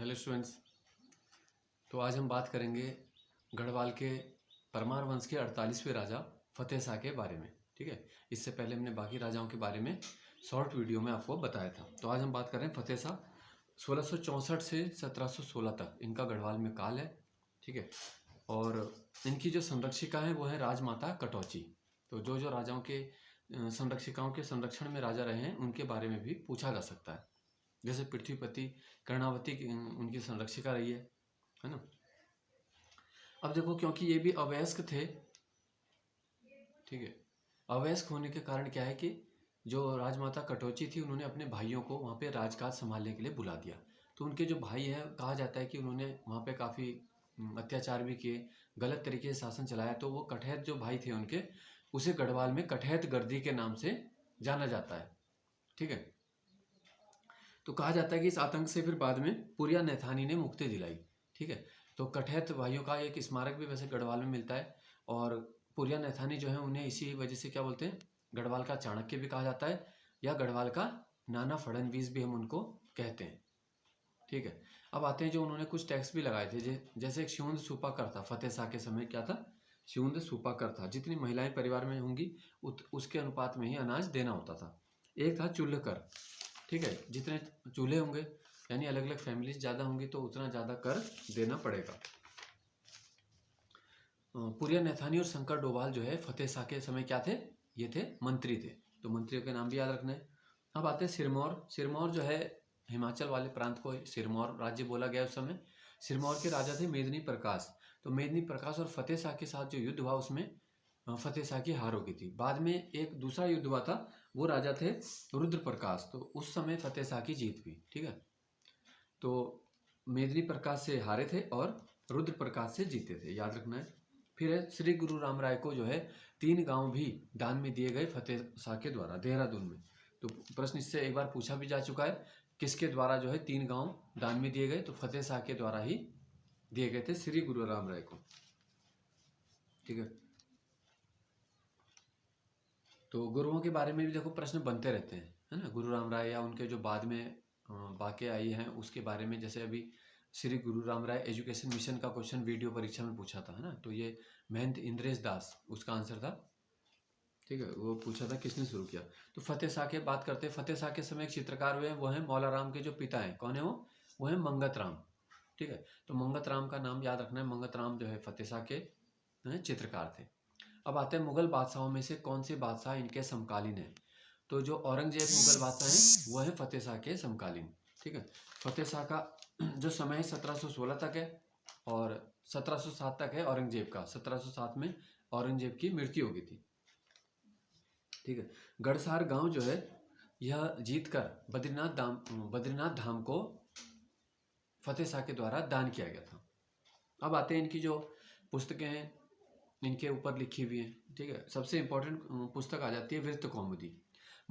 Hello students. तो आज हम बात करेंगे गढ़वाल के परमार वंश के 48वें राजा फतेह शाह के बारे में। ठीक है, इससे पहले हमने बाकी राजाओं के बारे में शॉर्ट वीडियो में आपको बताया था। तो आज हम बात कर रहे हैं फतेह शाह। 1664 से 1716 तक इनका गढ़वाल में काल है। ठीक है, और इनकी जो संरक्षिका है वो है राजमाता कटौची। तो जो जो राजाओं के संरक्षिकाओं के संरक्षण में राजा रहे हैं उनके बारे में भी पूछा जा सकता है। जैसे पृथ्वीपति कर्णावती उनकी संरक्षिका रही है ना। अब देखो, क्योंकि ये भी अवयस्क थे, ठीक है, अवयस्क होने के कारण क्या है कि जो राजमाता कटौची थी उन्होंने अपने भाइयों को वहाँ पे राजकाज संभालने के लिए बुला दिया। तो उनके जो भाई हैं, कहा जाता है कि उन्होंने वहाँ पे काफ़ी अत्याचार भी किए, गलत तरीके से शासन चलाया। तो वो कठैत जो भाई थे उनके, उसे गढ़वाल में कठैत गर्दी के नाम से जाना जाता है। ठीक है, तो कहा जाता है कि इस आतंक से फिर बाद में पुरिया नैथानी ने मुक्ति दिलाई। ठीक है, तो कठैत भाइयों का एक स्मारक भी वैसे गढ़वाल में मिलता है। और पुरिया नैथानी जो है उन्हें इसी वजह से क्या बोलते हैं, गढ़वाल का चाणक्य भी कहा जाता है, या गढ़वाल का नाना फडणवीस भी हम उनको कहते हैं। ठीक है, अब आते हैं जो उन्होंने कुछ टैक्स भी लगाए थे। जैसे एक स्यूंद सूपा कर था फतेह शाह के समय, क्या था, स्यूंद सूपा कर था। जितनी महिलाएं परिवार में होंगी उसके अनुपात में ही अनाज देना होता था। एक था चूल्ह कर। ठीक है, जितने चूल्हे होंगे यानी अलग अलग फैमिलीज ज़्यादा होंगी तो उतना ज़्यादा कर देना पड़ेगा। पुरिया नैथानी और शंकर डोभाल जो है फतेह शाह के समय क्या थे, ये थे मंत्री थे। तो मंत्रियों के नाम भी याद रखना है। अब आते हैं सिरमौर। सिरमौर जो है हिमाचल वाले प्रांत को सिरमौर राज्य बोला गया उस समय। सिरमौर के राजा थे मेदिनी प्रकाश। तो मेदिनी प्रकाश और फतेह शाह के साथ जो युद्ध हुआ उसमें फतेह शाह की हार हो गई थी। बाद में एक दूसरा युद्ध हुआ था, वो राजा थे रुद्र प्रकाश। तो उस समय फतेह शाह की जीत हुई। ठीक है, तो मेदिनी प्रकाश से हारे थे और रुद्र प्रकाश से जीते थे, याद रखना है। फिर है श्री गुरु राम राय को जो है 3 गांव भी दान में दिए गए फतेह शाह के द्वारा देहरादून में। तो प्रश्न इससे एक बार पूछा भी जा चुका है, किसके द्वारा जो है 3 गांव दान में दिए गए, तो फतेह शाह के द्वारा ही दिए गए थे श्री गुरु राम राय को। ठीक है, तो गुरुओं के बारे में भी देखो प्रश्न बनते रहते हैं, है ना। गुरु राम राय या उनके जो बाद में वाक़े आई हैं उसके बारे में, जैसे अभी श्री गुरु राम राय एजुकेशन मिशन का क्वेश्चन वीडियो परीक्षा में पूछा था, है ना। तो ये महंत इंद्रेश दास उसका आंसर था। ठीक है, वो पूछा था किसने शुरू किया। तो फतेह शाह की बात करते हैं। फतेह शाह के समय एक चित्रकार हुए हैं, वो हैं मौला राम के जो पिता हैं। कौन है वो है मंगत राम। ठीक है, तो मंगत राम का नाम याद रखना है। मंगत राम जो है फतेह शाह के चित्रकार थे। अब आते हैं मुगल बादशाहों में से कौन से बादशाह इनके समकालीन हैं। तो जो औरंगजेब मुगल बादशाह हैं वो है फतेह शाह के समकालीन। ठीक है, फतेह शाह का जो समय है 1716 तक है और 1707 तक है औरंगजेब का। 1707 में औरंगजेब की मृत्यु हो गई थी। ठीक है, गढ़सार गांव जो है यह जीतकर बद्रीनाथ धाम को फतेह शाह के द्वारा दान किया गया था। अब आते हैं इनकी जो पुस्तकें हैं इनके ऊपर लिखी हुई है। ठीक है, सबसे इंपॉर्टेंट पुस्तक आ जाती है वृत्त कौमुदी।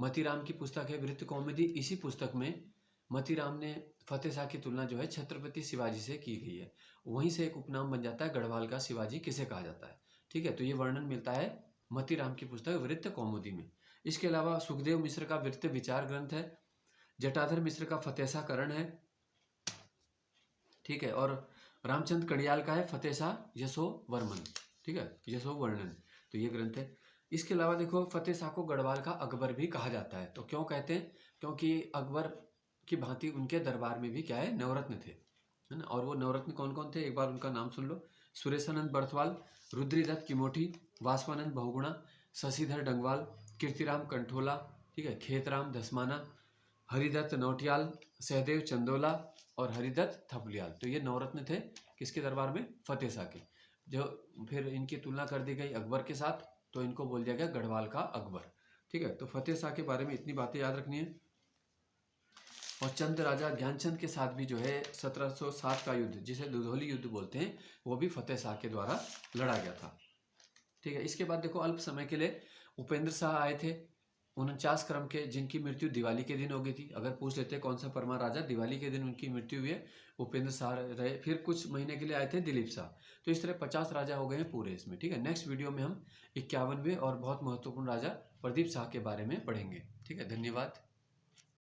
मतीराम की पुस्तक है वृत्त कौमुदी। इसी पुस्तक में मतीराम ने फतेह शाह की तुलना जो है छत्रपति शिवाजी से की गई है। वहीं से एक उपनाम बन जाता है गढ़वाल का शिवाजी किसे कहा जाता है। ठीक है, तो ये वर्णन मिलता है मतीराम की पुस्तक वृत्त कौमुदी में। इसके अलावा सुखदेव मिश्र का वृत्त विचार ग्रंथ है। जटाधर मिश्र का फतेह शाह करण है। ठीक है, और रामचंद्र कड़ियाल का है फतेह शाह यशो वर्मन। ठीक है, यशो वर्णन, तो ये ग्रंथ है। इसके अलावा देखो फतेह शाह को गढ़वाल का अकबर भी कहा जाता है। तो क्यों कहते हैं, क्योंकि अकबर की भांति उनके दरबार में भी क्या है, नवरत्न थे, है ना। और वो नवरत्न कौन कौन थे, एक बार उनका नाम सुन लो। सुरेशानंद बर्थवाल, रुद्रीदत्त किमोठी, वासवानंद बहुगुणा, शशिधर डंगवाल, कीर्तिराम कंठोला, ठीक है, खेतराम धसमाना, हरिदत्त नौटियाल, सहदेव चंदोला और हरिदत्त थपलियाल। तो ये नवरत्न थे किसके दरबार में, फतेह शाह के। जो फिर इनकी तुलना कर दी गई अकबर के साथ, तो इनको बोल दिया गया गढ़वाल का अकबर। ठीक है, तो फतेह शाह के बारे में इतनी बातें याद रखनी है। और चंद राजा ज्ञानचंद के साथ भी जो है 1707 का युद्ध, जिसे दुधौली युद्ध बोलते हैं, वो भी फतेह शाह के द्वारा लड़ा गया था। ठीक है, इसके बाद देखो अल्प समय के लिए उपेंद्र शाह आए थे 49 क्रम के, जिनकी मृत्यु दिवाली के दिन हो गई थी। अगर पूछ लेते कौन सा परमार राजा दिवाली के दिन उनकी मृत्यु हुई है, उपेंद्र शाह रहे। फिर कुछ महीने के लिए आए थे दिलीप शाह। तो इस तरह 50 राजा हो गए हैं पूरे इसमें। ठीक है, नेक्स्ट वीडियो में हम 51वें और बहुत महत्वपूर्ण राजा प्रदीप शाह के बारे में पढ़ेंगे। ठीक है, धन्यवाद।